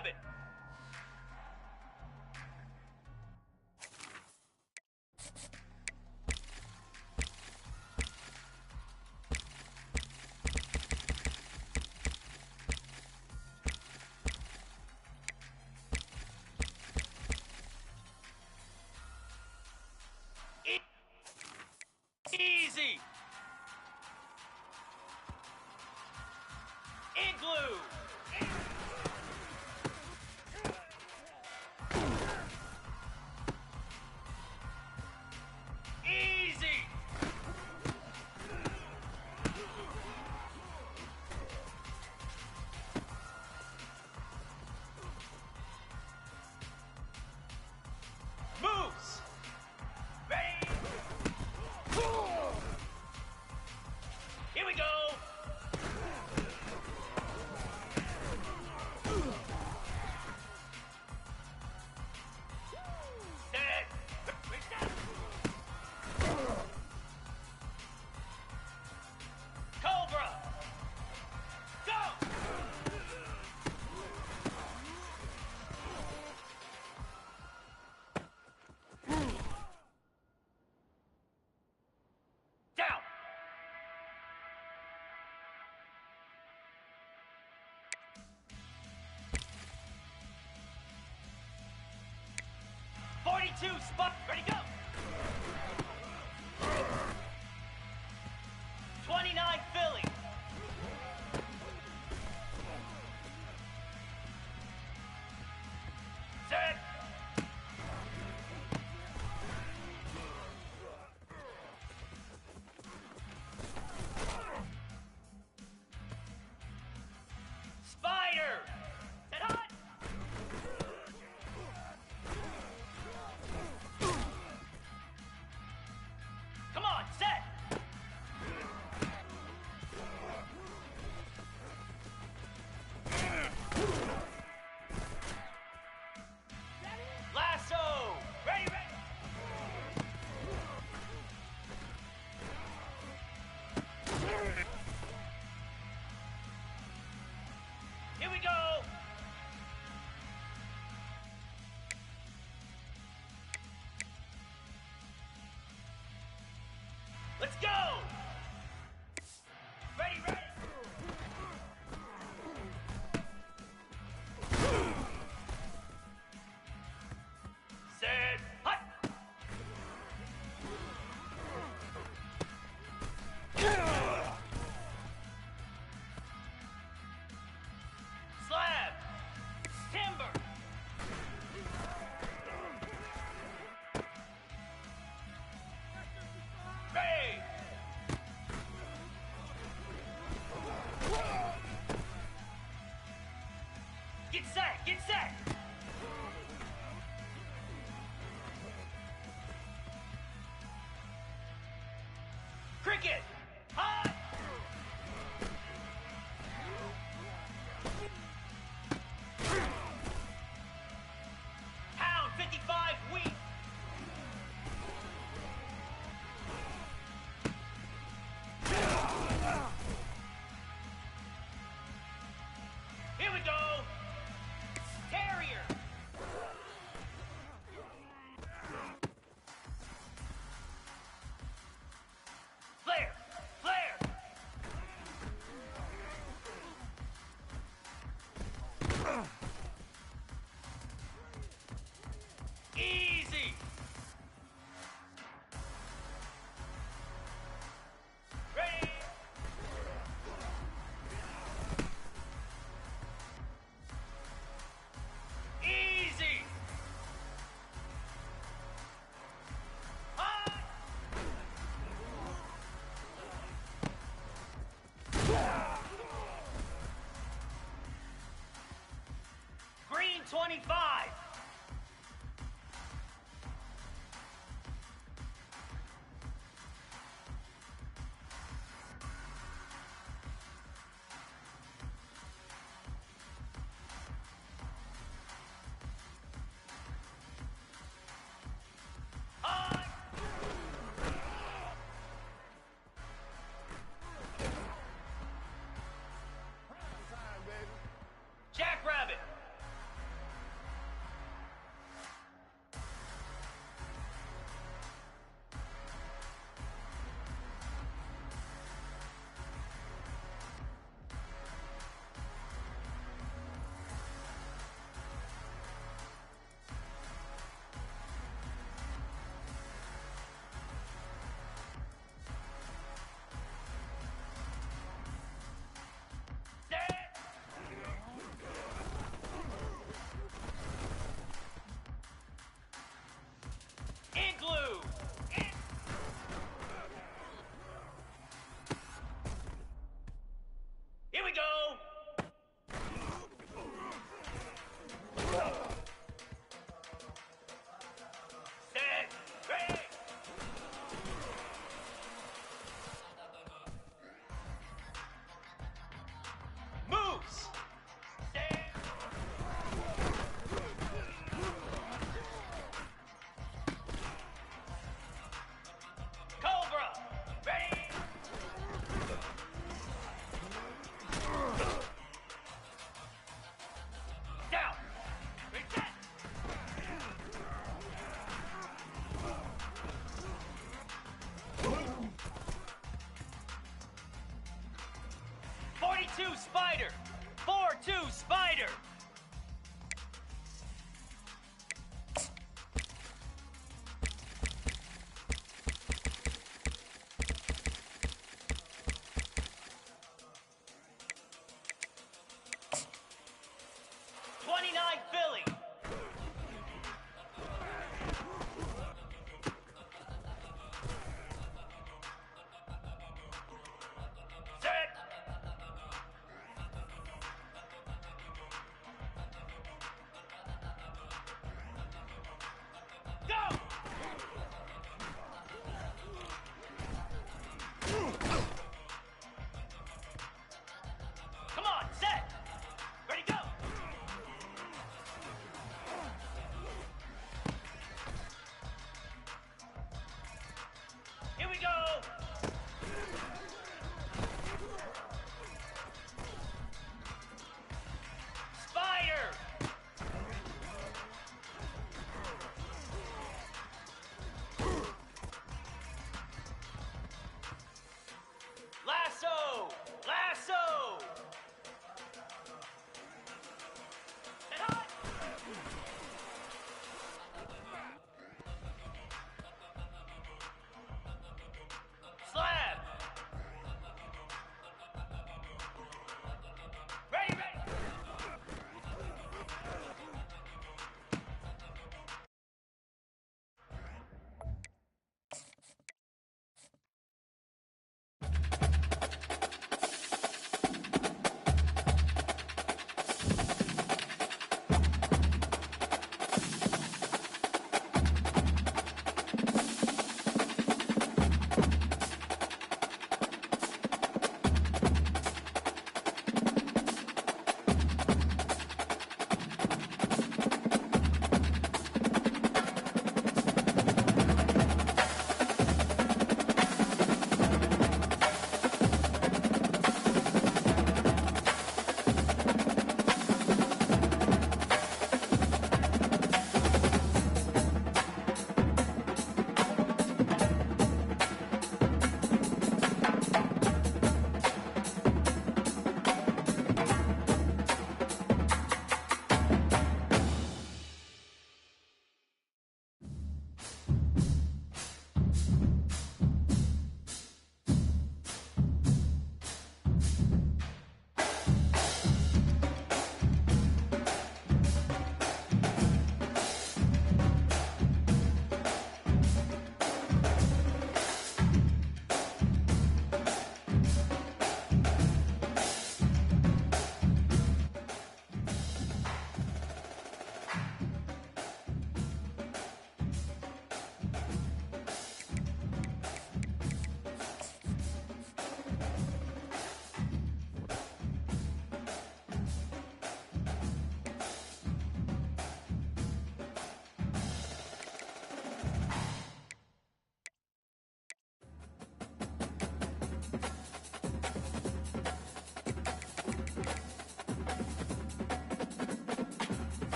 Jackrabbit! Easy! Igloo! Easy! Moves! Ready? Here we go! Set! Cobra! Go! Down! Spot, ready, go! 29 Philly. Set. Spider. Set hot. Come on, set. Lasso. Ready, ready. Here we go. Let's go. Ready, ready. Set. Hut. Slab. Timber. Ready. Get set, get set. Cricket. Hot. Pound 55 wheat. Here we go. Terrier. Flare. Flare. Easy. Ready. Easy. Hot. Green 25. Hot. Jackrabbit.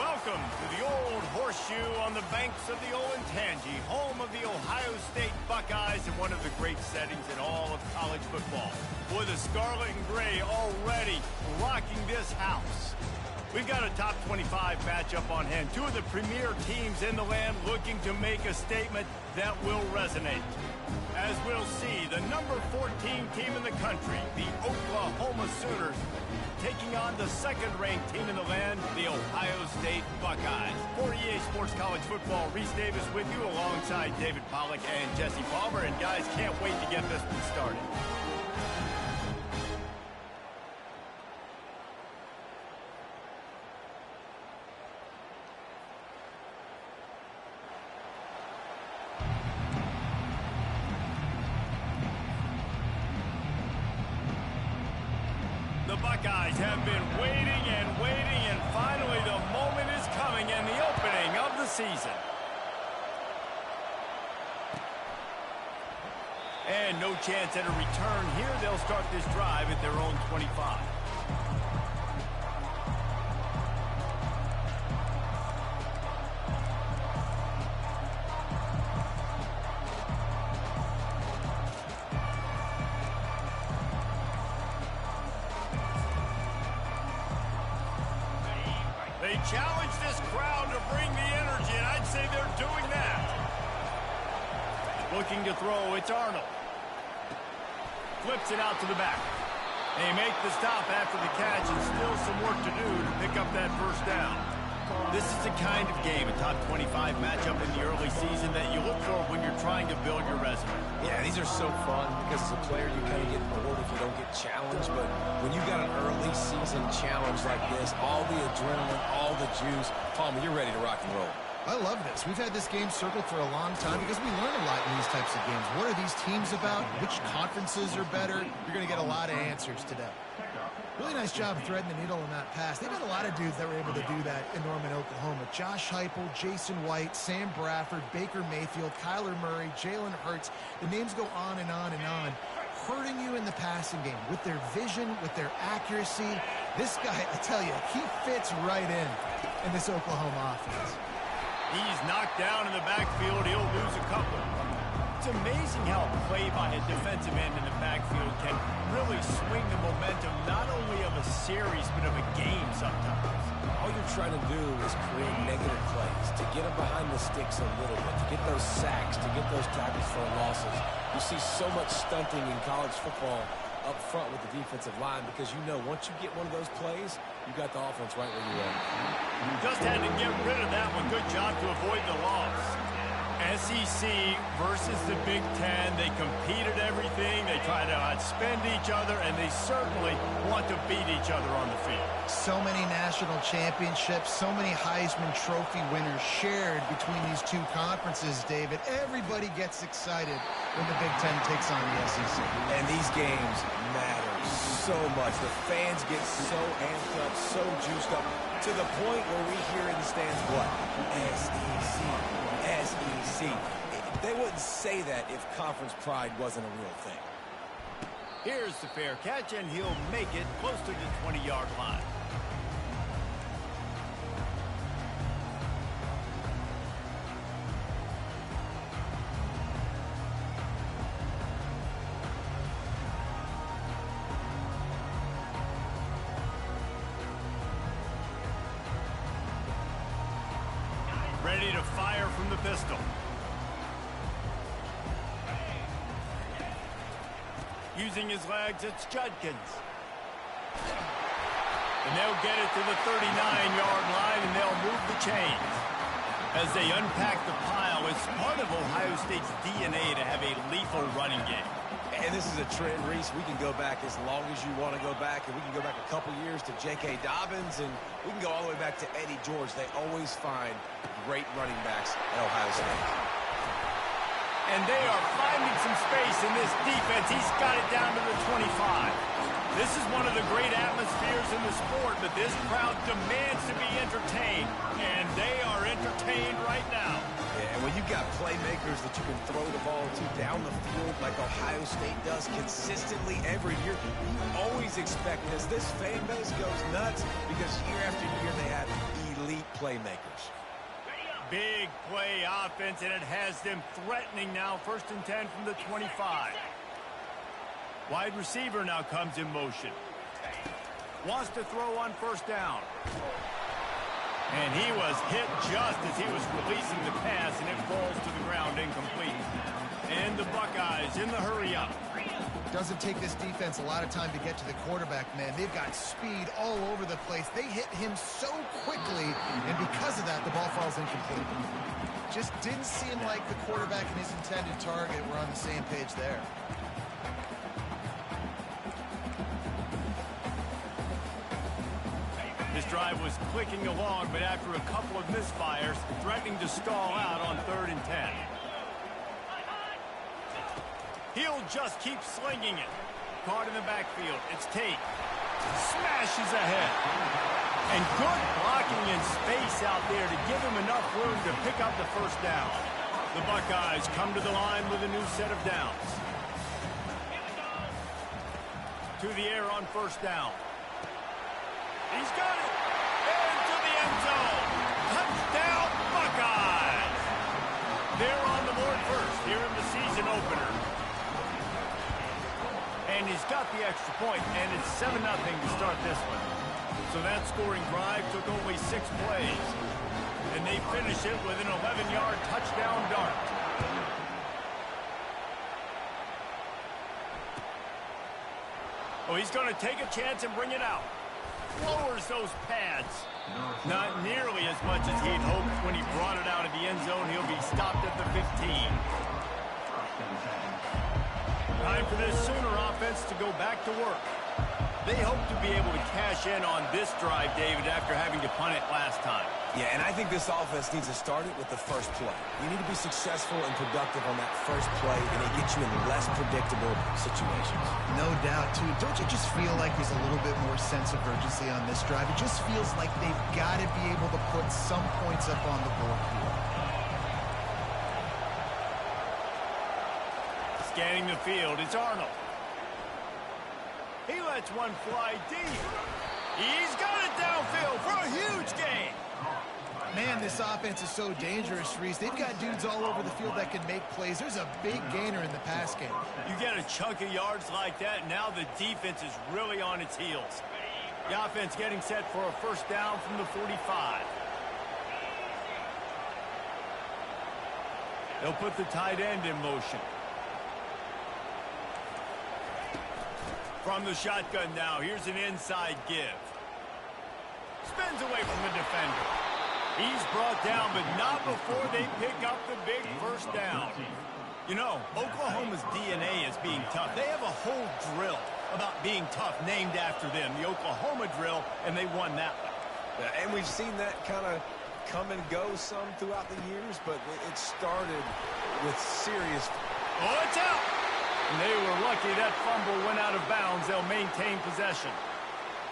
Welcome to the Old Horseshoe on the banks of the Olentangy, home of the Ohio State Buckeyes and one of the great settings in all of college football. Boy, the Scarlet and Gray already rocking this house. We've got a top 25 matchup on hand. Two of the premier teams in the land looking to make a statement that will resonate. As we'll see, the number 14 team in the country, the Oklahoma Sooners, taking on the second-ranked team in the land, the Ohio State Buckeyes. For EA Sports College Football, Reese Davis with you alongside David Pollack and Jesse Palmer. And guys, can't wait to get this one started. The Buckeyes have been waiting and finally the moment is coming and the opening of the season. And no chance at a return here. They'll start this drive at their own 25. They challenge this crowd to bring the energy, and I'd say they're doing that. Looking to throw, it's Arnold. Flips it out to the back. They make the stop after the catch, and still some work to do to pick up that first down. This is the kind of game, a top 25 matchup in the early season, that you look for when you're trying to build your resume. Yeah, these are so fun because as a player you kind of get bored if you don't get challenged, but when you got an early season challenge like this, all the adrenaline, all the juice, Palmer, you're ready to rock and roll. I love this. We've had this game circled for a long time because we learn a lot in these types of games. What are these teams about? Which conferences are better? You're going to get a lot of answers today. Really nice job threading the needle on that pass. They've got a lot of dudes that were able to do that in Norman, Oklahoma. Josh Heupel, Jason White, Sam Bradford, Baker Mayfield, Kyler Murray, Jalen Hurts. The names go on and on and on, hurting you in the passing game with their vision, with their accuracy. This guy, I tell you, he fits right in this Oklahoma offense. He's knocked down in the backfield. He'll lose a couple. It's amazing how a play by a defensive end in the backfield can really swing the momentum not only of a series but of a game sometimes. All you're trying to do is create negative plays, to get them behind the sticks a little bit, to get those sacks, to get those tackles for losses. You see so much stunting in college football up front with the defensive line because you know once you get one of those plays, you got the offense right where you are. Just had to get rid of that one. Good job to avoid the loss. SEC versus the Big Ten. They compete at everything. They try to outspend each other, and they certainly want to beat each other on the field. So many national championships, so many Heisman Trophy winners shared between these two conferences, David. Everybody gets excited when the Big Ten takes on the SEC. And these games matter so much. The fans get so amped up, so juiced up, to the point where we hear in the stands, what? SEC, SEC. They wouldn't say that if conference pride wasn't a real thing. Here's the fair catch, and he'll make it close to the 20-yard line. Ready to fire from the pistol. Using his legs, it's Judkins. And they'll get it to the 39-yard line, and they'll move the chains. As they unpack the pile, it's part of Ohio State's DNA to have a lethal running game. And this is a trend, Reese. We can go back as long as you want to go back, and we can go back a couple years to J.K. Dobbins, and we can go all the way back to Eddie George. They always find great running backs at Ohio State. And they are finding some space in this defense. He's got it down to the 25. This is one of the great atmospheres in the sport, but this crowd demands to be entertained, and they are entertained right now. Yeah, and when you've got playmakers that you can throw the ball to down the field like Ohio State does consistently every year, you always expect this. This fan base goes nuts because year after year they have elite playmakers. Big play offense, and it has them threatening now. 1st and 10 from the 25. Wide receiver now comes in motion. Wants to throw on 1st down. And he was hit just as he was releasing the pass, and it falls to the ground incomplete. And the Buckeyes in the hurry-up. Doesn't take this defense a lot of time to get to the quarterback, man. They've got speed all over the place. They hit him so quickly, and because of that, the ball falls incomplete. Just didn't seem like the quarterback and his intended target were on the same page there. This drive was clicking along, but after a couple of misfires, threatening to stall out on 3rd and 10. He'll just keep slinging it. Caught in the backfield. It's Tate. Smashes ahead. And good blocking in space out there to give him enough room to pick up the 1st down. The Buckeyes come to the line with a new set of downs. To the air on 1st down. He's got it. Into the end zone. Touchdown, Buckeyes. They're on the board first here in the season opener. And he's got the extra point, and it's 7-0 to start this one. So that scoring drive took only 6 plays. And they finish it with an 11-yard touchdown dart. Oh, he's going to take a chance and bring it out. Lowers those pads. Not nearly as much as he'd hoped when he brought it out of the end zone. He'll be stopped at the 15. Time for this Sooner offense to go back to work. They hope to be able to cash in on this drive, David, after having to punt it last time. Yeah, and I think this offense needs to start it with the first play. You need to be successful and productive on that first play, and it gets you in less predictable situations. No doubt, too. Don't you just feel like there's a little bit more sense of urgency on this drive? It just feels like they've got to be able to put some points up on the board here. Scanning the field, it's Arnold. He lets one fly deep. He's got it downfield for a huge gain. Man, this offense is so dangerous, Reese. They've got dudes all over the field that can make plays. There's a big gainer in the pass game. You get a chunk of yards like that, and now the defense is really on its heels. The offense getting set for a 1st down from the 45. They'll put the tight end in motion. From the shotgun now, here's an inside give. Spins away from the defender. He's brought down, but not before they pick up the big 1st down. You know, Oklahoma's DNA is being tough. They have a whole drill about being tough named after them, the Oklahoma drill, and they won that one. And we've seen that kind of come and go some throughout the years, but it started with serious... Oh, it's out! And they were lucky that fumble went out of bounds. They'll maintain possession.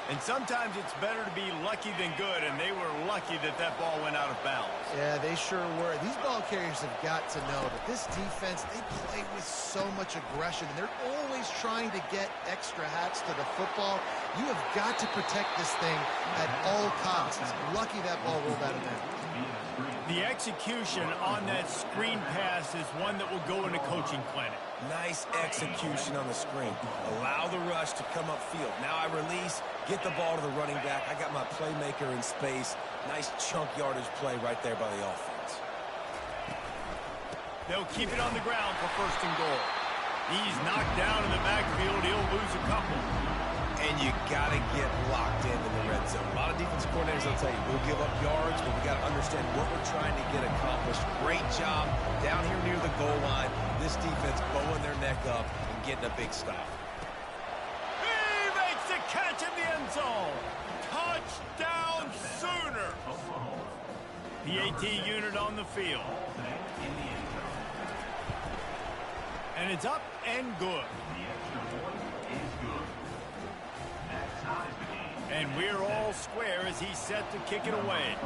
And sometimes it's better to be lucky than good, and they were lucky that that ball went out of bounds. Yeah, they sure were. These ball carriers have got to know that this defense, they play with so much aggression, and they're always trying to get extra hats to the football. You have got to protect this thing at all costs. Lucky that ball rolled out of bounds. The execution on that screen pass is one that will go in a coaching clinic. Nice execution on the screen. Allow the rush to come upfield. Now I release, get the ball to the running back. I got my playmaker in space. Nice chunk yardage play right there by the offense. They'll keep it on the ground for 1st and goal. He's knocked down in the backfield. He'll lose a couple. And you got to get locked in the red zone. A lot of defensive coordinators will tell you, we'll give up yards, but we got to understand what we're trying to get accomplished. Great job down here near the goal line. This defense bowing their neck up and getting a big stop. He makes the catch in the end zone. Touchdown Sooner. The AT unit on the field. And it's up and good. And we're all square as he's set to kick it away.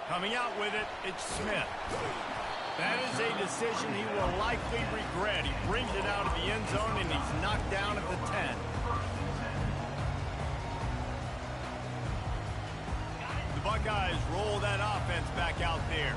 Coming out with it, it's Smith. That is a decision he will likely regret. He brings it out of the end zone, and he's knocked down at the 10. The Buckeyes roll that offense back out there.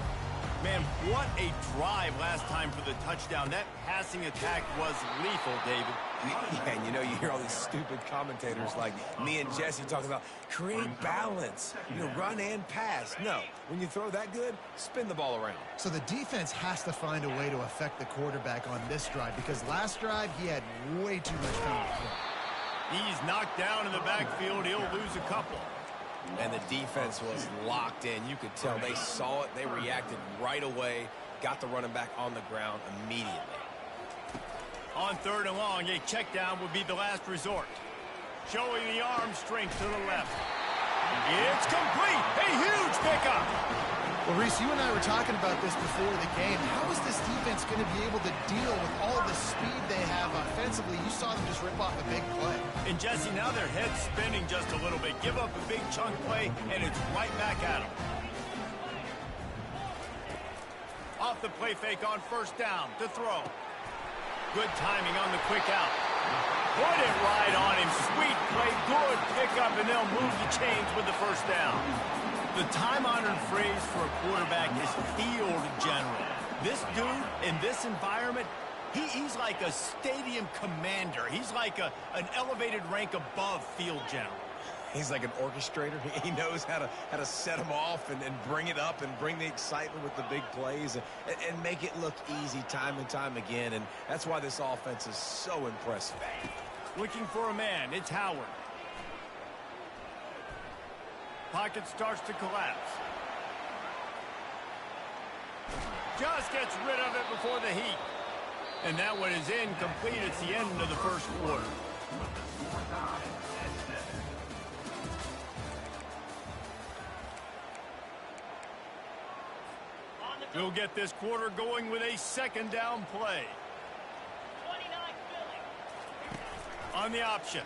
Man, what a drive last time for the touchdown. That passing attack was lethal, David. Yeah, and you hear all these stupid commentators like me and Jesse talking about create balance, run and pass. No, when you throw that good, spin the ball around. So the defense has to find a way to affect the quarterback on this drive because last drive he had way too much time to throw. He's knocked down in the backfield. He'll lose a couple. And the defense was locked in. You could tell they saw it. They reacted right away, got the running back on the ground immediately. On 3rd and long, a check down would be the last resort. Showing the arm strength to the left. It's complete. A huge pickup. Well, Reese, you and I were talking about this before the game. How is this defense going to be able to deal with all the speed they have offensively? You saw them just rip off a big play. And, Jesse, now their head's spinning just a little bit. Give up a big chunk play, and it's right back at them. Off the play fake on 1st down to throw. Good timing on the quick out. Put it right on him. Sweet play, good pickup, and they'll move the chains with the 1st down. The time-honored phrase for a quarterback is field general. This dude, in this environment, he's like a stadium commander. He's like an elevated rank above field general. He's like an orchestrator. He knows how to set them off and bring it up and bring the excitement with the big plays and make it look easy time and time again. And that's why this offense is so impressive. Looking for a man. It's Howard. Pocket starts to collapse. Just gets rid of it before the heat. And that one is incomplete. It's the end of the 1st quarter. He'll get this quarter going with a 2nd down play. 29 Philly. On the option.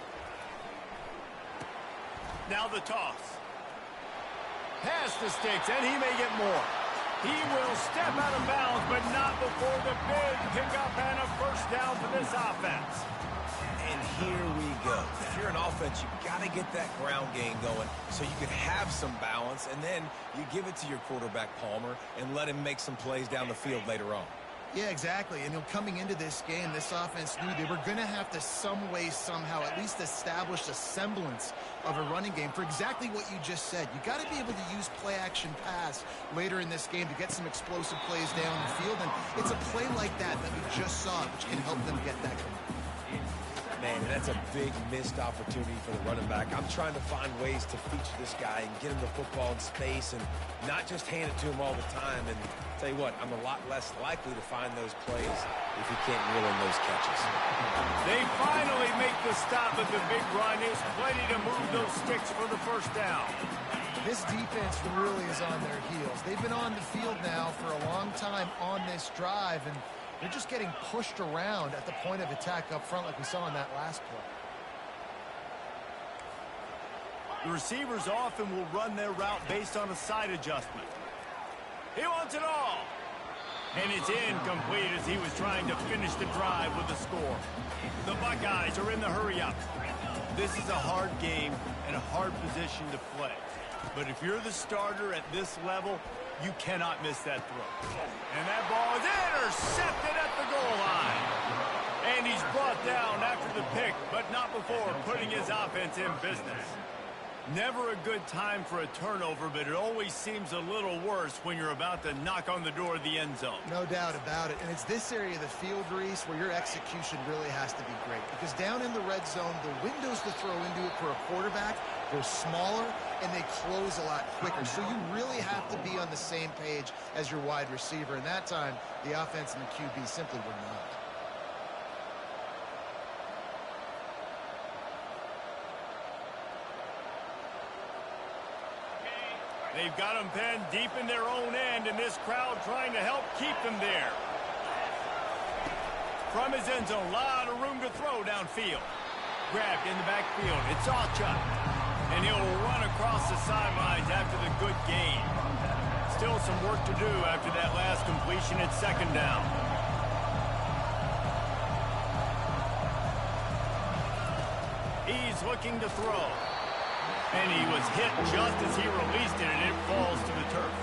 Now the toss. Past the sticks, and he may get more. He will step out of bounds, but not before the big pickup and a 1st down for this offense. And here we go. If you're an offense, you got to get that ground game going so you can have some balance, and then you give it to your quarterback, Palmer, and let him make some plays down the field later on. Yeah, exactly. And coming into this game, this offense knew they were going to have to some way, somehow, at least establish a semblance of a running game for exactly what you just said. You got to be able to use play-action pass later in this game to get some explosive plays down the field. And it's a play like that we just saw, which can help them get that going. Man, that's a big missed opportunity for the running back. I'm trying to find ways to feature this guy and get him the football in space and not just hand it to him all the time. And tell you what, I'm a lot less likely to find those plays if he can't reel in those catches. They finally make the stop at the big run. Is plenty to move those sticks for the 1st down. This defense really is on their heels. They've been on the field now for a long time on this drive, and they're just getting pushed around at the point of attack up front like we saw in that last play. The receivers often will run their route based on a side adjustment. He wants it all. And it's incomplete as he was trying to finish the drive with a score. The Buckeyes are in the hurry-up. This is a hard game and a hard position to play. But if you're the starter at this level, you cannot miss that throw. And that ball is intercepted at the goal line. And he's brought down after the pick, but not before putting his offense in business. Never a good time for a turnover, but it always seems a little worse when you're about to knock on the door of the end zone. No doubt about it. And it's this area of the field, Reese, where your execution really has to be great. Because down in the red zone, the windows to throw into it for a quarterback go smaller, and they close a lot quicker. So you really have to be on the same page as your wide receiver. And that time, the offense and the QB simply were not. They've got them penned deep in their own end, and this crowd trying to help keep them there. From his end zone, a lot of room to throw downfield. Grabbed in the backfield. It's Alchuk. And he'll run across the sidelines after the good gain. Still some work to do after that last completion at second down. He's looking to throw. And he was hit just as he released it, and it falls to the turf.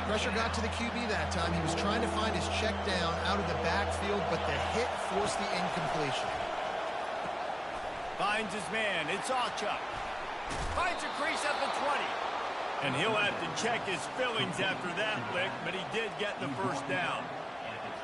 Pressure got to the QB that time. He was trying to find his check down out of the backfield, but the hit forced the incompletion. Finds his man. It's Ochuk. Finds a crease at the 20. And he'll have to check his fillings after that lick, but he did get the first down.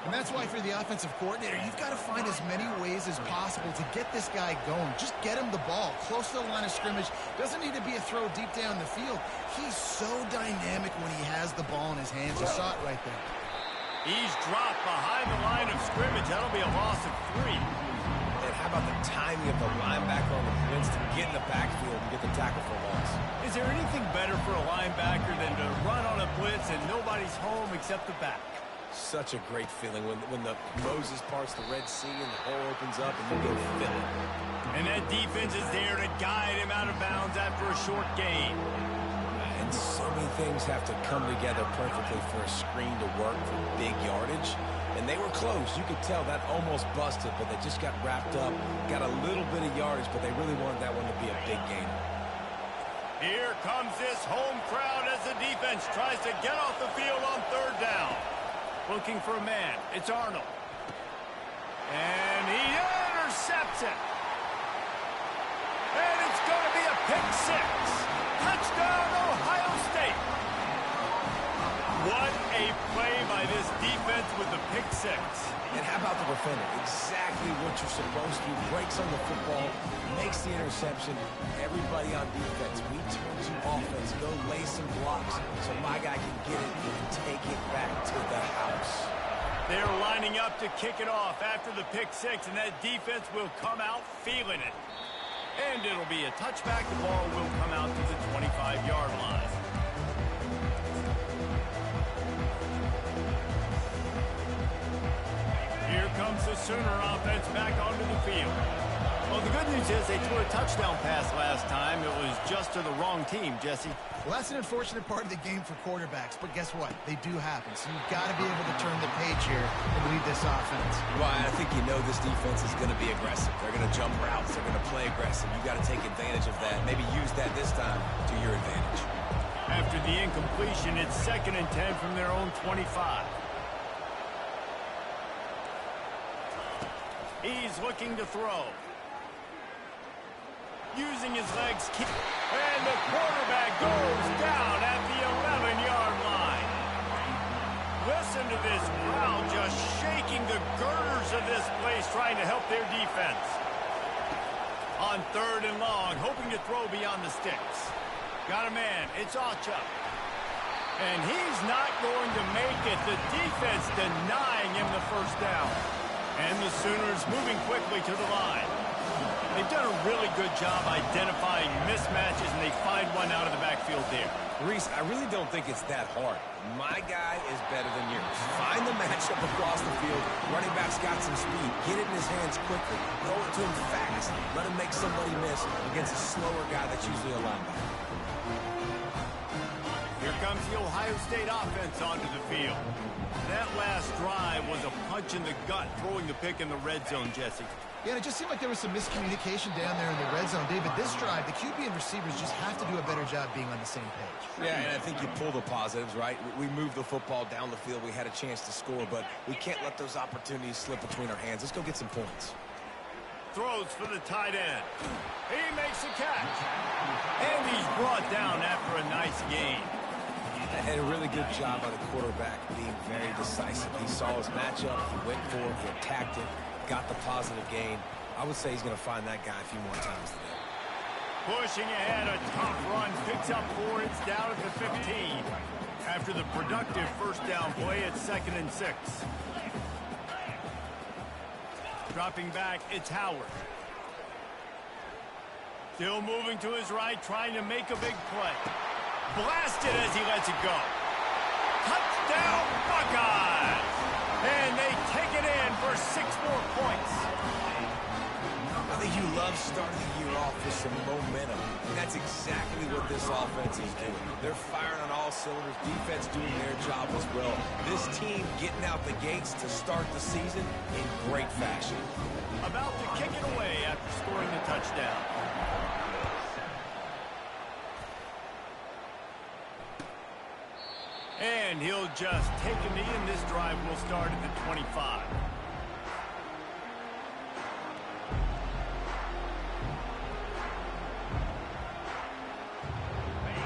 And that's why for the offensive coordinator, you've got to find as many ways as possible to get this guy going. Just get him the ball close to the line of scrimmage. Doesn't need to be a throw deep down the field. He's so dynamic when he has the ball in his hands. You saw it right there. He's dropped behind the line of scrimmage. That'll be a loss of 3. And how about the timing of the linebacker on the blitz to get in the backfield and get the tackle for loss? Is there anything better for a linebacker than to run on a blitz and nobody's home except the back? Such a great feeling when the Moses parts the Red Sea and the hole opens up and you go fill it. And that defense is there to guide him out of bounds after a short gain. And so many things have to come together perfectly for a screen to work for big yardage. And they were close. You could tell that almost busted, but they just got wrapped up, got a little bit of yardage, but they really wanted that one to be a big gain. Here comes this home crowd as the defense tries to get off the field on third down. Looking for a man. It's Arnold. And he intercepts it. And it's going to be a pick 6. Touchdown, Ohio State. What a play by this defense with the pick 6. And how about the defender? Exactly what you're supposed to do. Breaks on the football, makes the interception. Everybody on defense, we turn to offense. Go lay some blocks so my guy can get it and take it back to the house. They're lining up to kick it off after the pick 6, and that defense will come out feeling it. And it'll be a touchback. The ball will come out to the 25-yard line. Here comes the Sooner offense back onto the field. Well, the good news is they threw a touchdown pass last time. It was just to the wrong team, Jesse. Well, that's an unfortunate part of the game for quarterbacks, but guess what? They do happen, so you've got to be able to turn the page here and lead this offense. Well, I think you know this defense is going to be aggressive. They're going to jump routes. They're going to play aggressive. You've got to take advantage of that. Maybe use that this time to your advantage. After the incompletion, it's 2nd and 10 from their own 25. He's looking to throw. Using his legs. And the quarterback goes down at the 11-yard line. Listen to this crowd just shaking the girders of this place trying to help their defense. On 3rd and long, hoping to throw beyond the sticks. Got a man. It's Ochuk. And he's not going to make it. The defense denying him the first down. And the Sooners moving quickly to the line. They've done a really good job identifying mismatches, and they find one out of the backfield there. Reese, I really don't think it's that hard. My guy is better than yours. Find the matchup across the field. Running back's got some speed. Get it in his hands quickly. Throw it to him fast. Let him make somebody miss against a slower guy that's usually a linebacker. Here comes the Ohio State offense onto the field. That last drive was a punch in the gut, throwing the pick in the red zone, Jesse. Yeah, and it just seemed like there was some miscommunication down there in the red zone. David, this drive, the QB and receivers just have to do a better job being on the same page. Yeah, and I think you pull the positives, right? We moved the football down the field. We had a chance to score, but we can't let those opportunities slip between our hands. Let's go get some points. Throws for the tight end. He makes a catch. And he's brought down after a nice gain. And a really good job by the quarterback being very decisive. He saw his matchup, he went for it, he attacked it, got the positive gain. I would say he's going to find that guy a few more times today. Pushing ahead, a tough run, picks up 4, it's down at the 15. After the productive first down play, it's 2nd and 6. Dropping back, it's Howard. Still moving to his right, trying to make a big play. Blasted as he lets it go. Touchdown, Buckeyes! And they take it in for 6 more points. I think you love starting the year off with some momentum. And that's exactly what this offense is doing. They're firing on all cylinders. Defense doing their job as well. This team getting out the gates to start the season in great fashion. About to kick it away after scoring the touchdown. And he'll just take a knee, and this drive will start at the 25.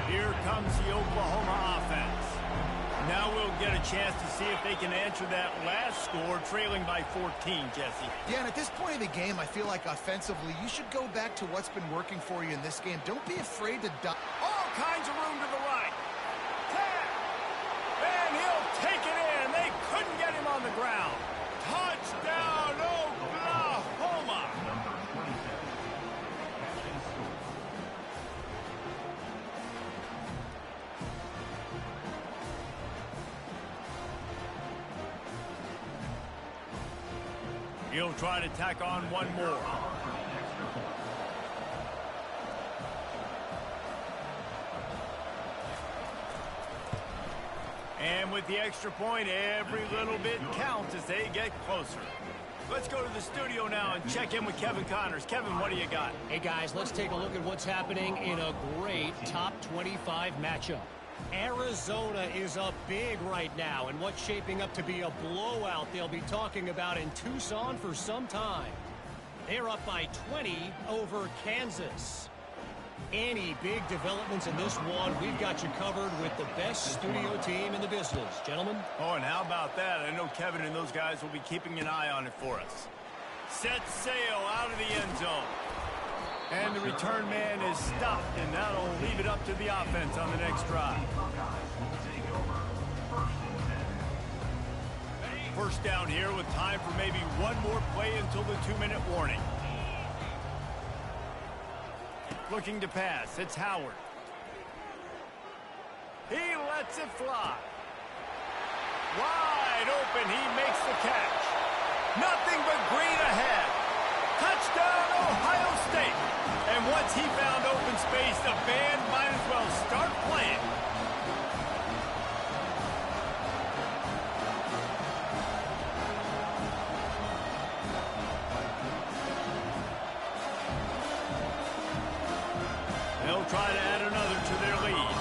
Here comes the Oklahoma offense. Now we'll get a chance to see if they can answer that last score, trailing by 14, Jesse. Yeah, and at this point of the game, I feel like offensively, you should go back to what's been working for you in this game. Don't be afraid to dive. All kinds of room to the right. And he'll take it in. They couldn't get him on the ground. Touchdown, Oklahoma. He'll try to tack on one more. And with the extra point, every little bit counts as they get closer. Let's go to the studio now and check in with Kevin Connors. Kevin, what do you got? Hey, guys, let's take a look at what's happening in a great top 25 matchup. Arizona is up big right now, and what's shaping up to be a blowout they'll be talking about in Tucson for some time. They're up by 20 over Kansas. Any big developments in this one, we've got you covered with the best studio team in the business. Gentlemen? Oh, and how about that? I know Kevin and those guys will be keeping an eye on it for us. Set sail out of the end zone. And the return man is stopped, and that'll leave it up to the offense on the next drive. First down here with time for maybe one more play until the 2-minute warning. Looking to pass. It's Howard. He lets it fly. Wide open. He makes the catch. Nothing but green ahead. Touchdown, Ohio State. And once he found open space, the band might as well start playing. They'll try to add another to their lead.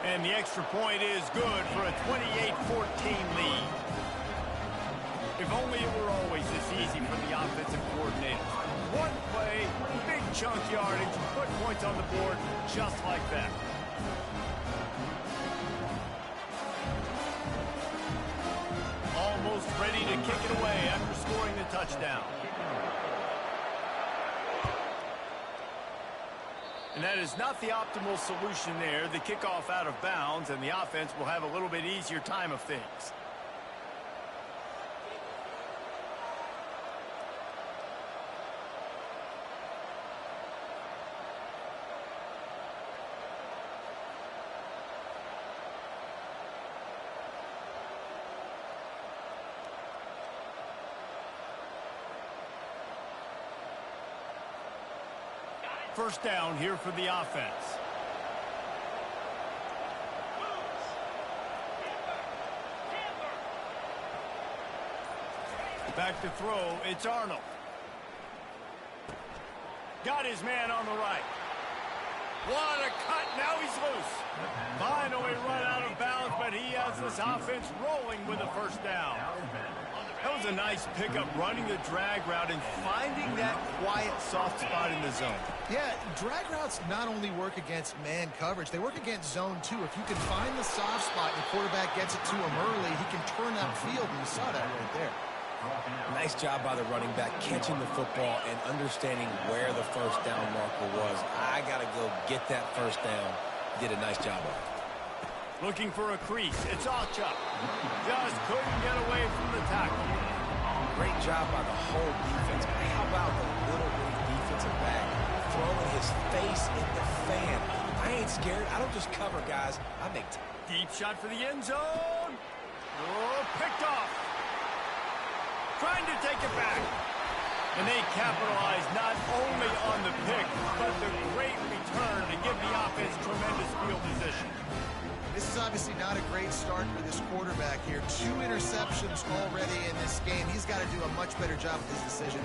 And the extra point is good for a 28-14 lead. If only it were always this easy for the offensive coordinators. One play, big chunk yardage, put points on the board just like that. Almost ready to kick it away after scoring the touchdown. And that is not the optimal solution there. The kickoff out of bounds, and the offense will have a little bit easier time of things. First down here for the offense. Back to throw, it's Arnold. Got his man on the right. What a cut, now he's loose. Finally run out of bounds, but he has this offense rolling with a first down. That was a nice pickup, running the drag route and finding that quiet, soft spot in the zone. Yeah, drag routes not only work against man coverage, they work against zone too. If you can find the soft spot and the quarterback gets it to him early, he can turn that field, and you saw that right there. Nice job by the running back catching the football and understanding where the first down marker was. I got to go get that first down. Did a nice job of it. Looking for a crease. It's Ocha. Just couldn't get away from the tackle. Great job by the whole defense. How about the little league defensive back throwing his face in the fan? I ain't scared. I don't just cover guys. I make Deep shot for the end zone. Oh, picked off. Trying to take it back. And they capitalize not only on the pick, but the great return to give the offense tremendous field position. This is obviously not a great start for this quarterback here. 2 interceptions already in this game. He's got to do a much better job with his decision.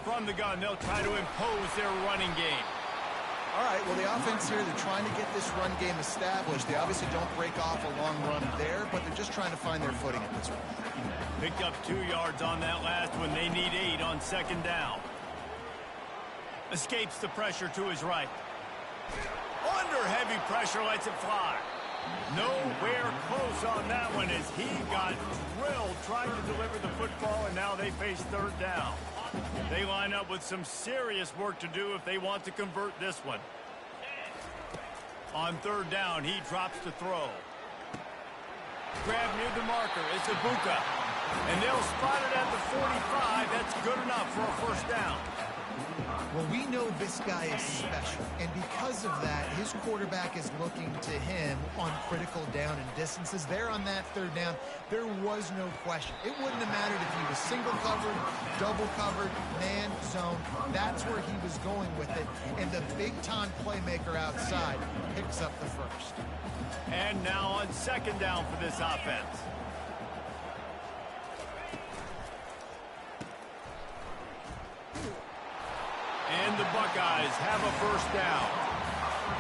From the gun, they'll try to impose their running game. All right, well, the offense here, they're trying to get this run game established. They obviously don't break off a long run there, but they're just trying to find their footing at this point. Picked up 2 yards on that last one. They need 8 on second down. Escapes the pressure to his right. Under heavy pressure, lets it fly. Nowhere close on that one as he got drilled trying to deliver the football, and now they face third down. They line up with some serious work to do if they want to convert this one. On third down, he drops to throw. Grab near the marker. It's Ibuka. And they'll spot it at the 45. That's good enough for a first down. Well, we know this guy is special, and because of that, his quarterback is looking to him on critical down and distances. There on that third down, there was no question. It wouldn't have mattered if he was single covered, double covered, man, zone. That's where he was going with it, and the big-time playmaker outside picks up the first. And now on second down for this offense. And the Buckeyes have a first down.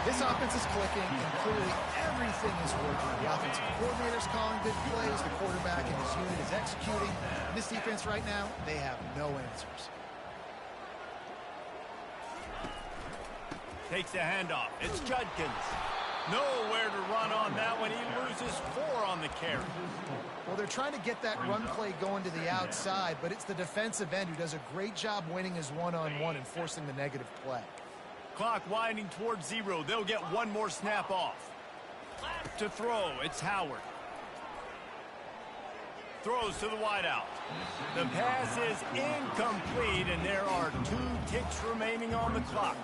This offense is clicking, and clearly everything is working. The offensive coordinator's calling good plays. The quarterback and his unit is executing. This defense right now, they have no answers. Takes the handoff. It's Judkins. Nowhere to run on that one. He loses 4 on the carry. Well, they're trying to get that run play going to the outside, but it's the defensive end who does a great job winning his one-on-one and forcing the negative play. Clock winding towards 0. They'll get one more snap off. To throw, it's Howard. Throws to the wideout. The pass is incomplete, and there are 2 ticks remaining on the clock.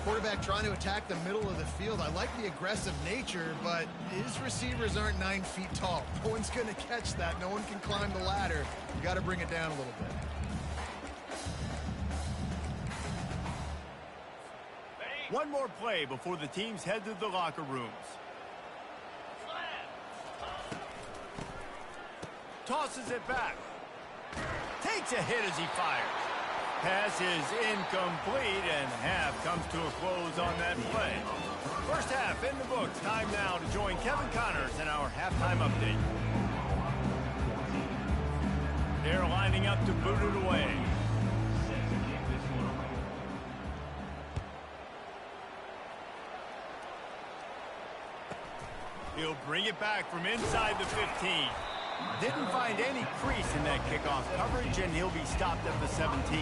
Quarterback trying to attack the middle of the field. I like the aggressive nature, but his receivers aren't 9 feet tall. No one's going to catch that. No one can climb the ladder. You got to bring it down a little bit. One more play before the teams head to the locker rooms. Tosses it back. Takes a hit as he fires. Pass is incomplete, and half comes to a close on that play. First half in the books. Time now to join Kevin Connors in our halftime update. They're lining up to boot it away. He'll bring it back from inside the 15. Didn't find any crease in that kickoff coverage, and he'll be stopped at the 17.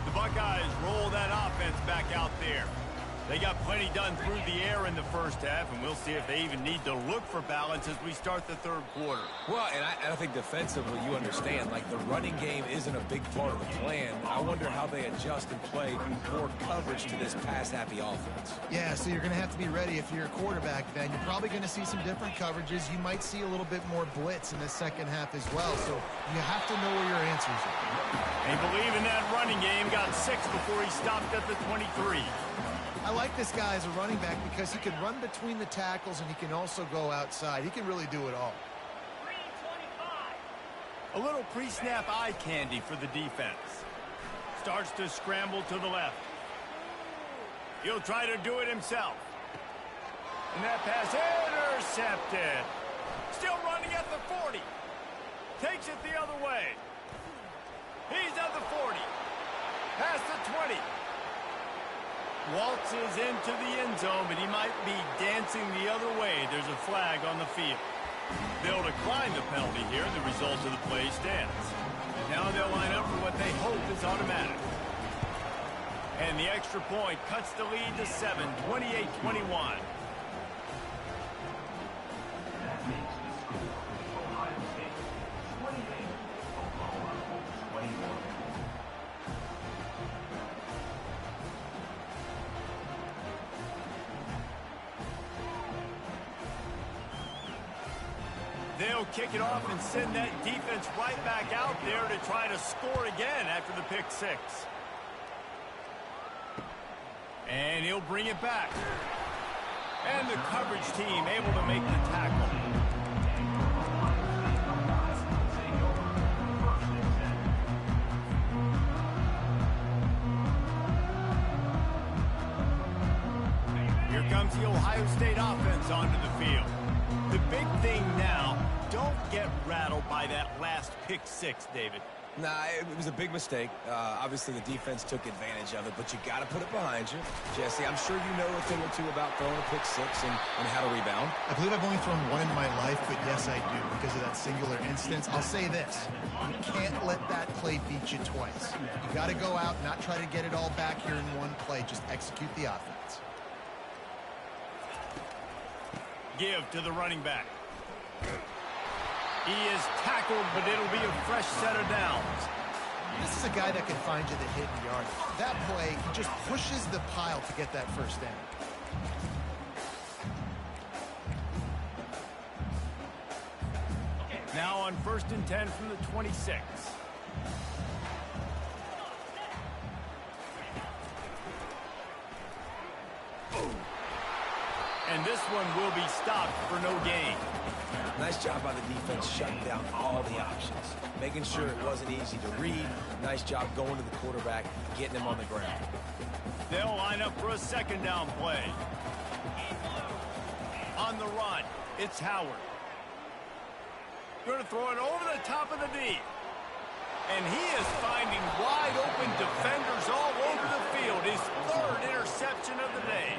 The Buckeyes roll that offense back out there. They got plenty done through the air in the first half, and we'll see if they even need to look for balance as we start the third quarter. Well, and I think defensively, you understand, like the running game isn't a big part of the plan. I wonder how they adjust and play more coverage to this pass-happy offense. Yeah, so you're going to have to be ready if you're a quarterback, then. You're probably going to see some different coverages. You might see a little bit more blitz in the second half as well, so you have to know where your answers are. They believe in that running game. Got 6 before he stopped at the 23. I like this guy as a running back because he can run between the tackles and he can also go outside. He can really do it all. A little pre-snap eye candy for the defense. Starts to scramble to the left. He'll try to do it himself. And that pass intercepted. Still running at the 40. Takes it the other way. He's at the 40. Past the 20. waltzes into the end zone, but he might be dancing the other way. There's a flag on the field. They'll decline the penalty here. The result of the play stands. And now they'll line up for what they hope is automatic. And the extra point cuts the lead to 7, 28-21. They'll kick it off and send that defense right back out there to try to score again after the pick six. And he'll bring it back. And the coverage team able to make the tackle. Here comes the Ohio State offense onto the field. The big thing now, don't get rattled by that last pick six, David. Nah, it was a big mistake. Obviously, the defense took advantage of it, but you got to put it behind you. Jesse, I'm sure you know a thing or two about throwing a pick six and how to rebound. I believe I've only thrown one in my life, but yes, I do, because of that singular instance. I'll say this. You can't let that play beat you twice. You got to go out, not try to get it all back here in one play. Just execute the offense. Give to the running back. He is tackled, but it'll be a fresh set of downs. This is a guy that can find you the hidden yard. That play, he just pushes the pile to get that first down. Now on 1st and 10 from the 26. And this one will be stopped for no gain. Nice job by the defense shutting down all the options, making sure it wasn't easy to read. Nice job going to the quarterback, getting him on the ground. They'll line up for a second down play. On the run, it's Howard. Going to throw it over the top of the D. And he is finding wide open defenders all over the field. His third interception of the day.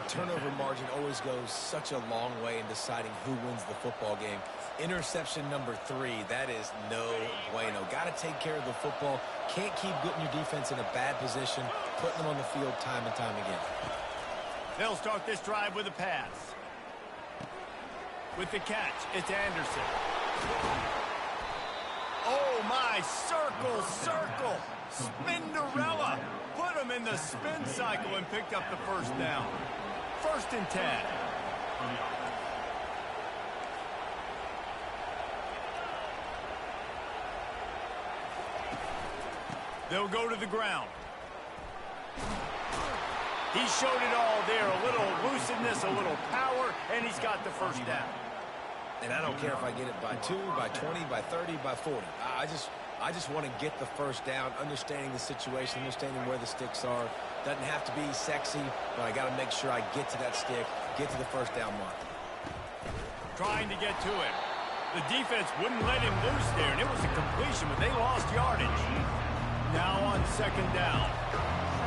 Turnover margin always goes such a long way in deciding who wins the football game. Interception number 3, that is no bueno. Got to take care of the football. Can't keep putting your defense in a bad position, putting them on the field time and time again. They'll start this drive with a pass. With the catch, it's Anderson. Oh, my, circle. Spinderella. Put him in the spin cycle and picked up the first down. 1st and 10. They'll go to the ground. He showed it all there. A little lucidness, a little power, and he's got the first down. And I don't care if I get it by 2, by 20, by 30, by 40. I just want to get the first down, understanding the situation, understanding where the sticks are. Doesn't have to be sexy, but I got to make sure I get to that stick, get to the first down mark. Trying to get to it. The defense wouldn't let him loose there, and it was a completion, but they lost yardage. Now on 2nd down.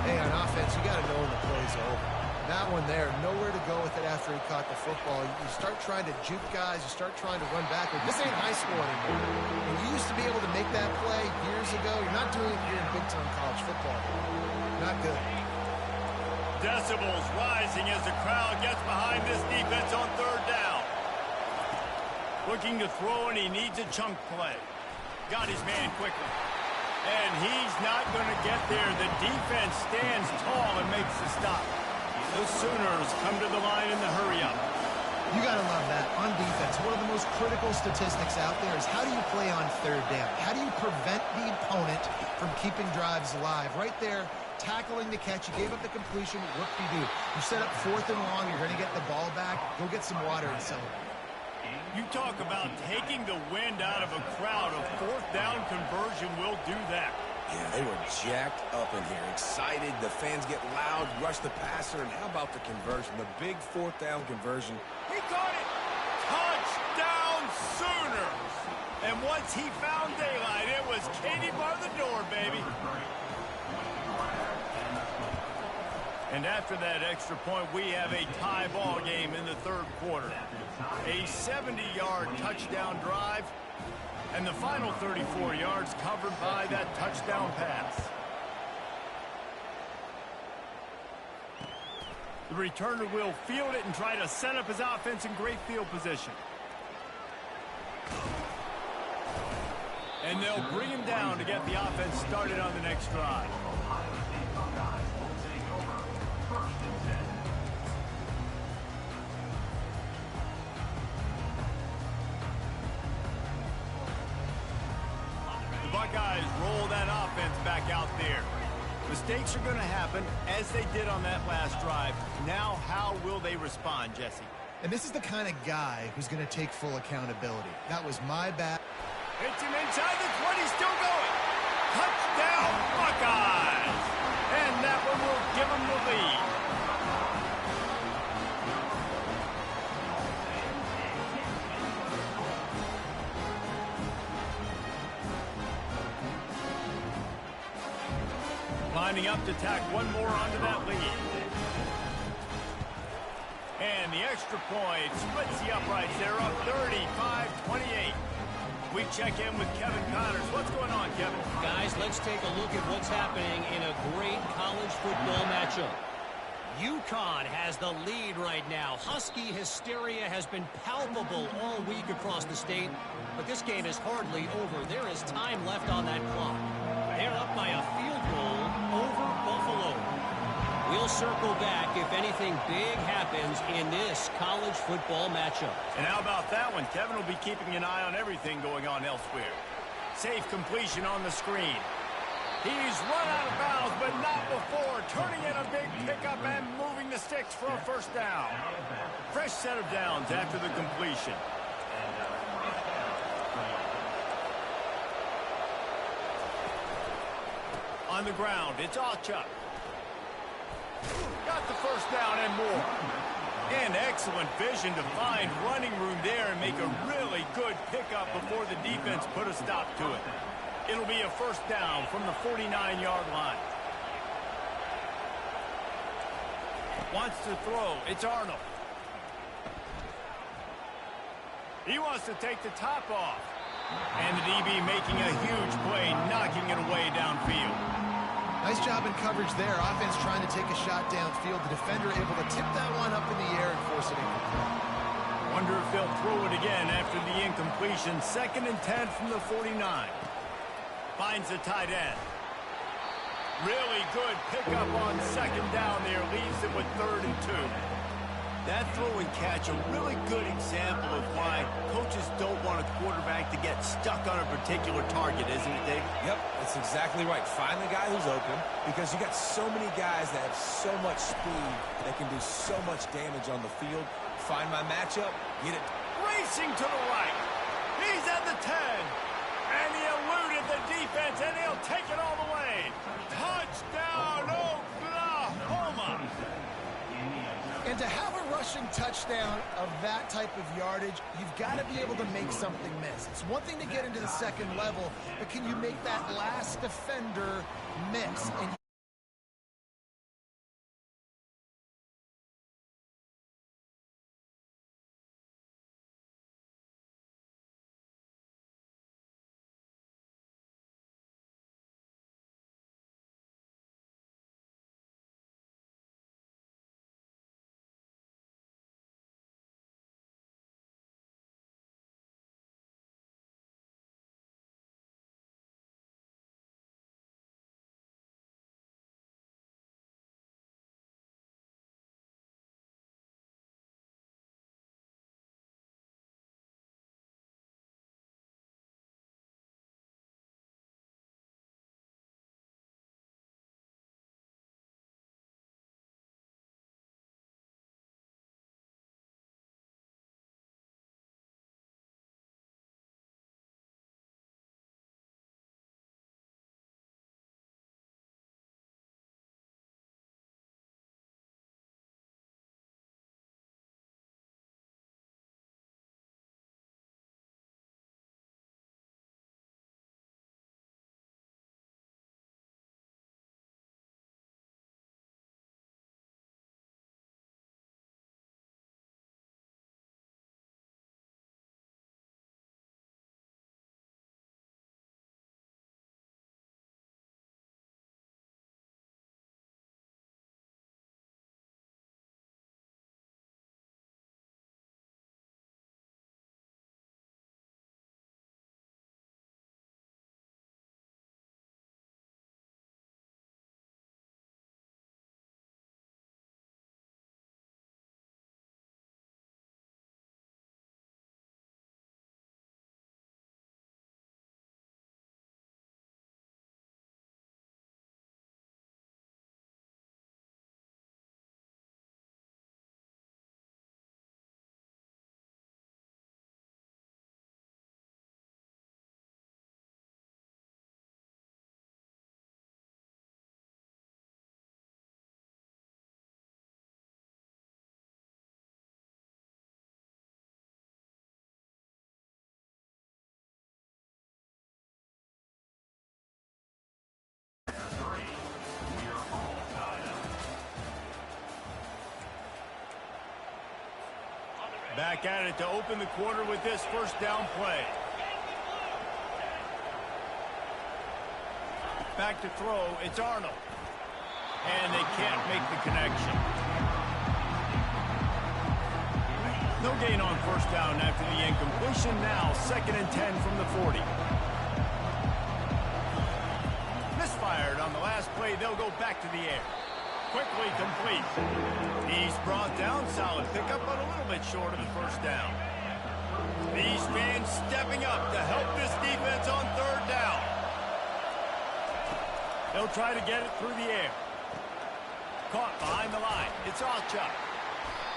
Hey, on offense, you got to know when the play's over. That one there, nowhere to go with it after he caught the football. You start trying to juke guys, you start trying to run backward. This ain't high school anymore. When you used to be able to make that play years ago, you're not doing it here in big-time college football. Not good. Decibels rising as the crowd gets behind this defense on 3rd down. Looking to throw, and he needs a chunk play. Got his man quickly. And he's not going to get there. The defense stands tall and makes the stop. The Sooners come to the line in the hurry-up. You got to love that. On defense, one of the most critical statistics out there is how do you play on 3rd down? How do you prevent the opponent from keeping drives alive? Right there, tackling the catch. You gave up the completion. What do? You set up 4th and long. You're going to get the ball back. Go get some water and celebrate. You talk about taking the wind out of a crowd. A 4th down conversion will do that. Yeah, they were jacked up in here, excited. The fans get loud, rush the passer, and how about the conversion? The big 4th down conversion. He caught it! Touchdown Sooners! And once he found daylight, it was Katie bar the door, baby. And after that extra point, we have a tie ball game in the third quarter. A 70-yard touchdown drive, and the final 34 yards covered by that touchdown pass. The returner will field it and try to set up his offense in great field position. And they'll bring him down to get the offense started on the next drive. The Buckeyes roll that offense back out there. Mistakes are going to happen, as they did on that last drive. Now, how will they respond, Jesse? And this is the kind of guy who's going to take full accountability. That was my bad. Hits him inside the 20, still going. Touchdown, Buckeyes! And that one will give them the lead. Lining up to tack one more onto that lead. And the extra point splits the uprights. They're up 35-28. We check in with Kevin Connors. What's going on, Kevin? Guys, let's take a look at what's happening in a great college football matchup. UConn has the lead right now. Husky hysteria has been palpable all week across the state, but this game is hardly over. There is time left on that clock. They're up by a field goal over Buffalo. We'll circle back if anything big happens in this college football matchup. And how about that one? Kevin will be keeping an eye on everything going on elsewhere. Safe completion on the screen. He's run out of bounds, but not before. Turning in a big pickup and moving the sticks for a first down. Fresh set of downs after the completion. On the ground, it's Allchuck. Got the first down and more. And excellent vision to find running room there and make a really good pickup before the defense put a stop to it. It'll be a first down from the 49-yard line. Wants to throw. It's Arnold. He wants to take the top off. And the DB making a huge play, knocking it away downfield. Nice job in coverage there. Offense trying to take a shot downfield. The defender able to tip that one up in the air and force it incomplete. Wonder if they'll throw it again after the incompletion. 2nd and 10 from the 49. Finds the tight end. Really good pickup on 2nd down there. Leaves it with 3rd and 2. That throw and catch, a really good example of why coaches don't want a quarterback to get stuck on a particular target, isn't it, Dave? Yep, that's exactly right. Find the guy who's open, because you got so many guys that have so much speed that can do so much damage on the field. Find my matchup, get it. Racing to the right. He's at the 10. And he eluded the defense, and he'll take it all the way. Touchdown, Oklahoma! And to have a rushing touchdown of that type of yardage, you've got to be able to make something miss. It's one thing to get into the second level, but can you make that last defender miss? And Back at it to open the quarter with this first down play. Back to throw, it's Arnold. And they can't make the connection. No gain on first down after the incompletion. Now 2nd and 10 from the 40. Misfired on the last play. They'll go back to the air. Quickly complete. He's brought down. Solid pickup, but a little bit short of the first down. These fans stepping up to help this defense on 3rd down. They'll try to get it through the air. Caught behind the line. It's Alchuk.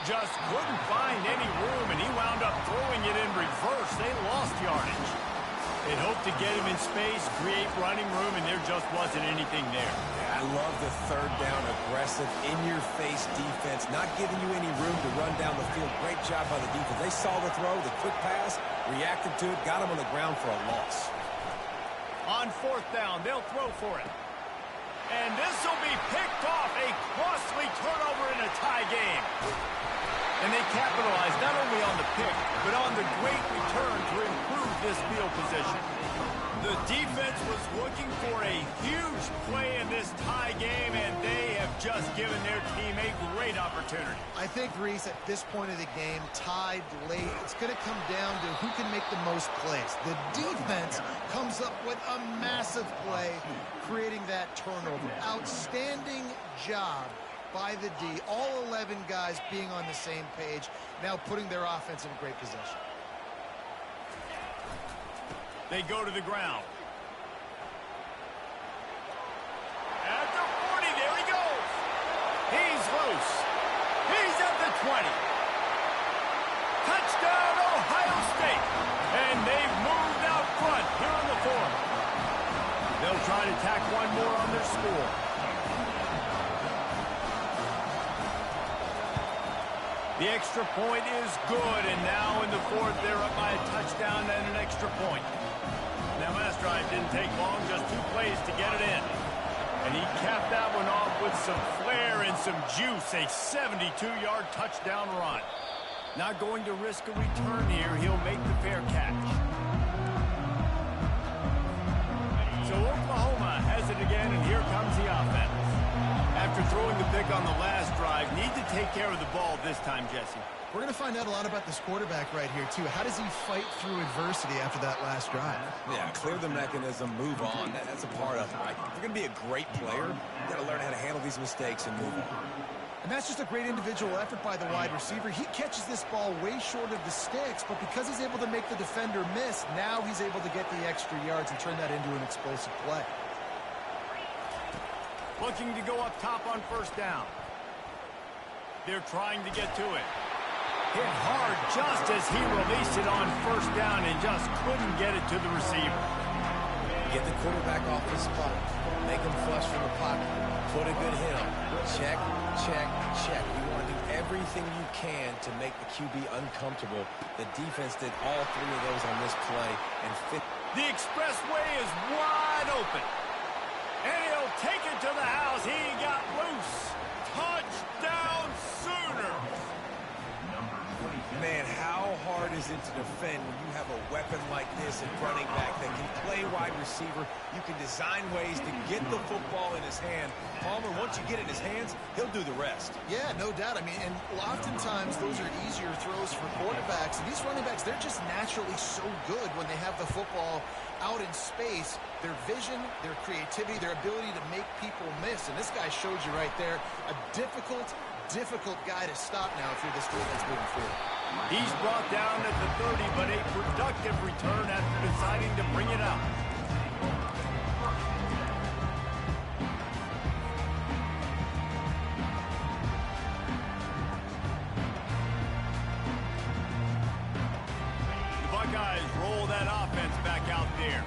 Just couldn't find any room, and he wound up throwing it in reverse. They lost yardage. They'd hoped to get him in space, create running room, and there just wasn't anything there. I love the 3rd down aggressive, in-your-face defense, not giving you any room to run down the field. Great job by the defense. They saw the throw, the quick pass, reacted to it, got him on the ground for a loss. On 4th down, they'll throw for it. And this will be picked off. A costly turnover in a tie game. And they capitalized not only on the pick, but on the great return to improve this field position. The defense was looking for a huge play in this tie game, and they have just given their team a great opportunity. I think, Reese, at this point of the game, tied late, it's going to come down to who can make the most plays. The defense comes up with a massive play, creating that turnover. Outstanding job by the D. All 11 guys being on the same page, now putting their offense in a great position. They go to the ground. At the 40, there he goes. He's loose. He's at the 20. Touchdown, Ohio State. And they've moved out front here on the 4th. They'll try to tack one more on their score. The extra point is good, and now in the 4th, they're up by a touchdown and an extra point. That last drive didn't take long, just 2 plays to get it in. And he capped that one off with some flair and some juice, a 72-yard touchdown run. Not going to risk a return here, he'll make the fair catch. So Oklahoma has it again, and here comes the offense. After throwing the pick on the last drive, need to take care of the ball this time, Jesse. We're going to find out a lot about this quarterback right here, too. How does he fight through adversity after that last drive? Yeah, clear the mechanism, move on. That's a part of it, right? If you're going to be a great player, you got to learn how to handle these mistakes and move on. And that's just a great individual effort by the wide receiver. He catches this ball way short of the sticks, but because he's able to make the defender miss, now he's able to get the extra yards and turn that into an explosive play. Looking to go up top on first down. They're trying to get to it. Hit hard just as he released it on first down and just couldn't get it to the receiver. Get the quarterback off his spot. Make him flush from the pocket. Put a good hit on. Check, check, check. You want to do everything you can to make the QB uncomfortable. The defense did all 3 of those on this play and fit. The expressway is wide open. And he'll take it to the house. He got loose. Touchdown Sooners. Man, how hard is it to defend when you have a weapon like this at running back that can play wide receiver? You can design ways to get the football in his hand. Palmer, once you get it in his hands, he'll do the rest. Yeah, no doubt. I mean, and oftentimes those are easier throws for quarterbacks. And these running backs, they're just naturally so good when they have the football out in space. Their vision, their creativity, their ability to make people miss. And this guy showed you right there, a difficult guy to stop now if you're this defense moving forward. He's brought down at the 30, but a productive return after deciding to bring it out. The Buckeyes roll that offense back out there.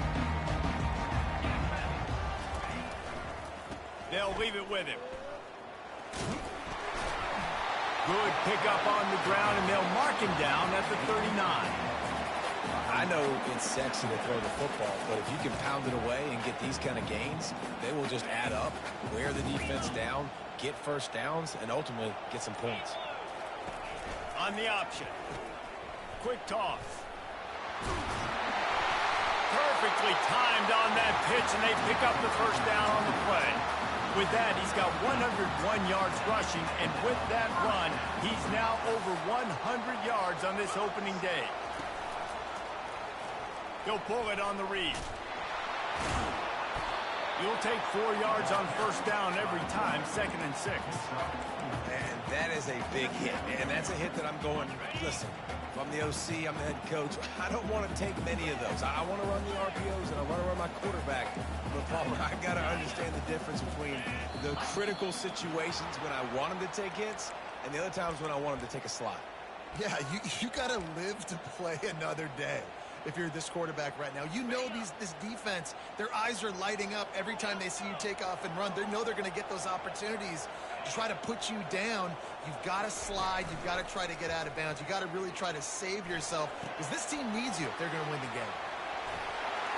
They'll leave it with him. Good pickup on the ground, and they'll mark him down at the 39. I know it's sexy to throw the football, but if you can pound it away and get these kind of gains, they will just add up, wear the defense down, get first downs, and ultimately get some points. On the option. quick toss. Perfectly timed on that pitch, and they pick up the first down on the play. With that, he's got 101 yards rushing, and with that run, he's now over 100 yards on this opening day. He'll pull it on the read. You'll take 4 yards on first down every time, 2nd and 6. Man, that is a big hit, man. That's a hit that I'm going, listen, if I'm the OC, I'm the head coach, I don't want to take many of those. I want to run the RPOs, and I want to run my quarterback. But, Palmer, I got to understand the difference between the critical situations when I want him to take hits and the other times when I want him to take a slot. Yeah, you got to live to play another day. If you're this quarterback right now, you know this defense, their eyes are lighting up every time they see you take off and run. They know they're going to get those opportunities to try to put you down. You've got to slide. You've got to try to get out of bounds. You've got to really try to save yourself because this team needs you if they're going to win the game.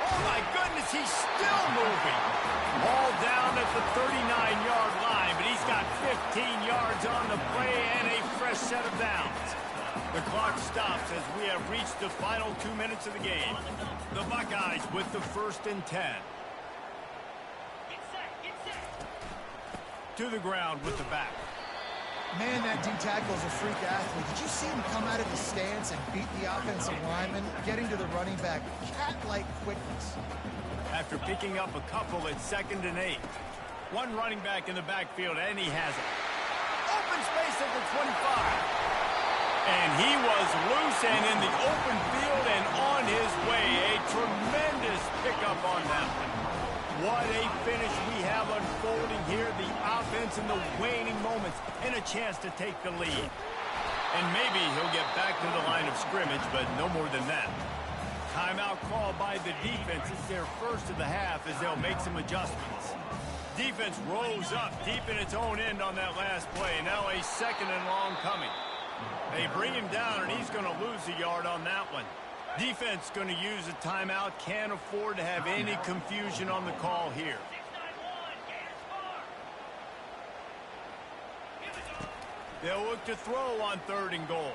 Oh, my goodness, he's still moving. Ball down at the 39-yard line, but he's got 15 yards on the play and a fresh set of downs. The clock stops as we have reached the final 2 minutes of the game. The Buckeyes with the 1st and 10. Get set. To the ground with the back. Man, that D-tackle is a freak athlete. Did you see him come out of the stance and beat the offensive lineman, getting to the running back? Cat-like quickness. After picking up a couple at 2nd and 8. One running back in the backfield, and he has it. Open space at the 25. And he was loose and in the open field and on his way. A tremendous pickup on that one. What a finish we have unfolding here. The offense in the waning moments and a chance to take the lead. And maybe he'll get back to the line of scrimmage, but no more than that. Timeout call by the defense. It's their first of the half as they'll make some adjustments. Defense rolls up deep in its own end on that last play. Now a 2nd and long coming. They bring him down, and he's going to lose a yard on that one. Defense going to use a timeout. Can't afford to have any confusion on the call here. 691, They'll look to throw on 3rd and goal.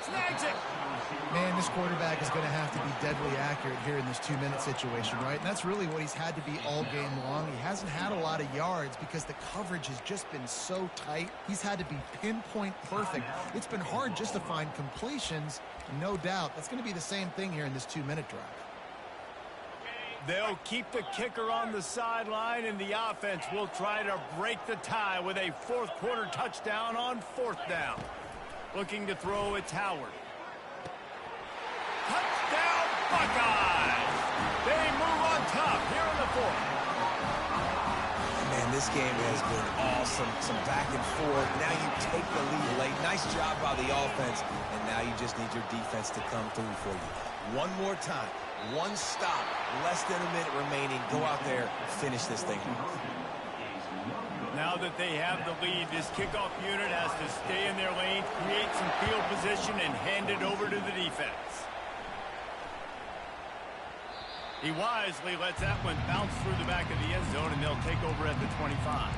Snags it. Man, this quarterback is going to have to be deadly accurate here in this 2-minute situation, right? And that's really what he's had to be all game long. He hasn't had a lot of yards because the coverage has just been so tight. He's had to be pinpoint perfect. It's been hard just to find completions, no doubt. That's going to be the same thing here in this 2-minute drive. They'll keep the kicker on the sideline, and the offense will try to break the tie with a 4th quarter touchdown on 4th down. Looking to throw, it's Howard. Touchdown, Buckeyes! They move on top here in the 4th. Man, this game has been awesome. Some back and forth. Now you take the lead late. Nice job by the offense, and now you just need your defense to come through for you. One more time. One stop. Less than a minute remaining. Go out there, finish this thing. Now that they have the lead, this kickoff unit has to stay in their lane, create some field position, and hand it over to the defense. He wisely lets that one bounce through the back of the end zone, and they'll take over at the 25.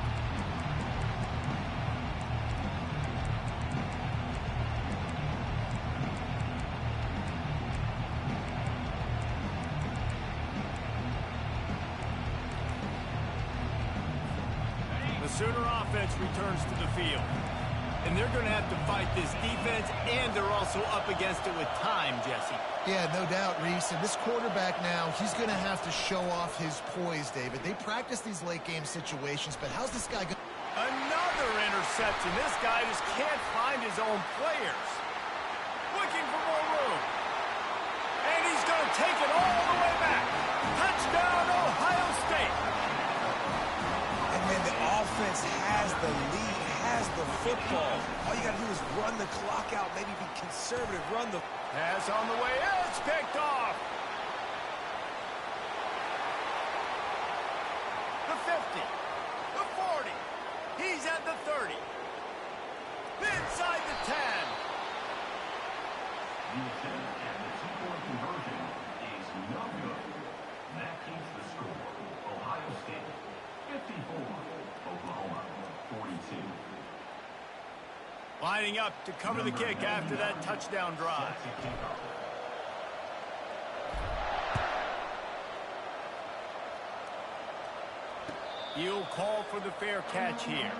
The Sooner offense returns to the field. And they're going to have to fight this defense, and they're also up against it with time, Jesse. Yeah, no doubt, Reese. And this quarterback now, he's going to have to show off his poise, David. They practice these late-game situations, but how's this guy going? Another interception. This guy just can't find his own players. Looking for more room. And he's going to take it all the way back. Touchdown, Ohio State. And man, the offense has the lead, has the football. All you got to do is run the clock out, maybe be conservative, run the... Pass on the way. It's picked off. The 50. The 40. He's at the 30. Inside the 10. The attempt at the two-point conversion is no good. That keeps the score. Ohio State 54, Oklahoma 42. Lining up to cover the kick after that touchdown drive. He'll call for the fair catch here.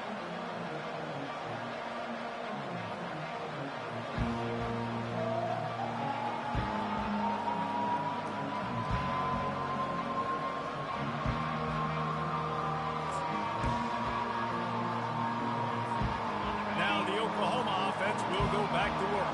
Now the Oklahoma offense will go back to work.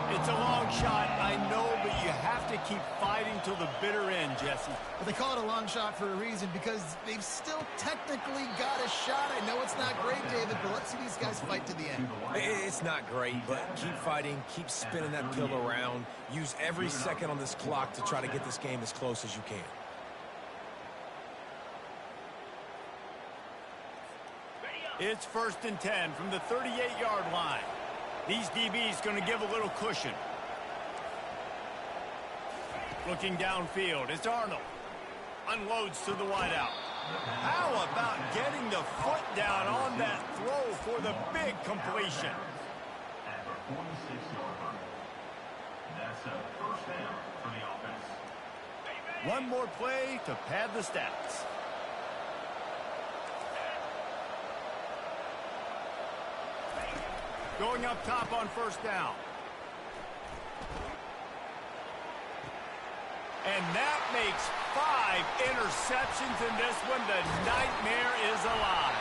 It's a long shot, I know, but you have to keep fighting till the bitter end, Jesse. But they call it a long shot for a reason, because they've still technically got a shot. I know it's not great, David, but let's see these guys fight to the end. It's not great, but keep fighting, keep spinning that pill around. Use every second on this clock to try to get this game as close as you can. It's 1st and 10 from the 38-yard line. These DBs going to give a little cushion. Looking downfield, it's Arnold. Unloads to the wideout. How about getting the foot down on that throw for the big completion? At the 46-yard line. That's a first down for the offense. One more play to pad the stats. Going up top on 1st down. And that makes 5 interceptions in this one. The nightmare is alive.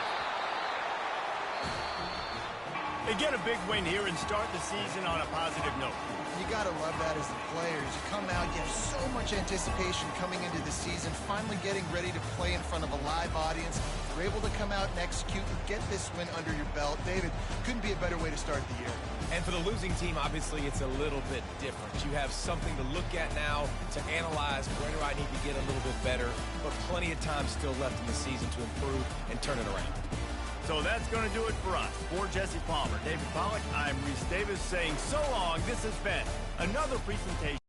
They get a big win here and start the season on a positive note. You got to love that as the players. You come out, you have so much anticipation coming into the season, finally getting ready to play in front of a live audience. You're able to come out and execute and get this win under your belt. David, couldn't be a better way to start the year. And for the losing team, obviously, it's a little bit different. You have something to look at now, to analyze where do I need to get a little bit better, but plenty of time still left in the season to improve and turn it around. So that's going to do it for us. For Jesse Palmer, David Pollack, I'm Reese Davis saying so long. This has been another presentation.